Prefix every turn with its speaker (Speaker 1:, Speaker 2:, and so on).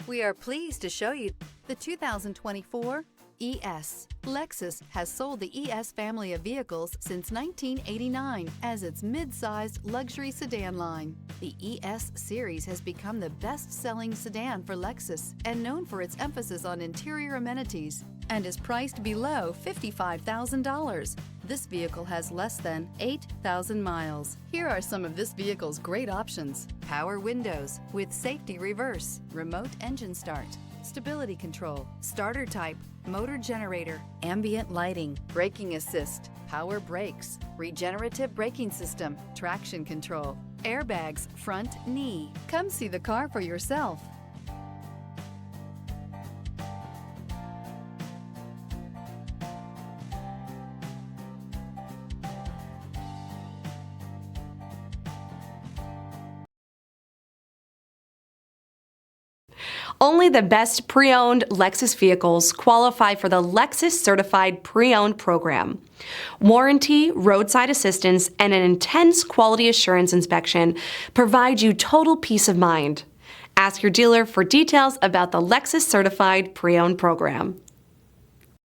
Speaker 1: We are pleased to show you the 2024 ES. Lexus has sold the ES family of vehicles since 1989 as its mid-sized luxury sedan line. The ES series has become the best-selling sedan for Lexus and known for its emphasis on interior amenities and is priced below $55,000. This vehicle has less than 8,000 miles. Here are some of this vehicle's great options: power windows with safety reverse, remote engine start, stability control, starter type, motor generator, ambient lighting, braking assist, power brakes, regenerative braking system, traction control, airbags, front knee. Come see the car for yourself.
Speaker 2: Only the best pre-owned Lexus vehicles qualify for the Lexus Certified Pre-Owned program. Warranty, roadside assistance, and an intense quality assurance inspection provide you total peace of mind. Ask your dealer for details about the Lexus Certified Pre-Owned program.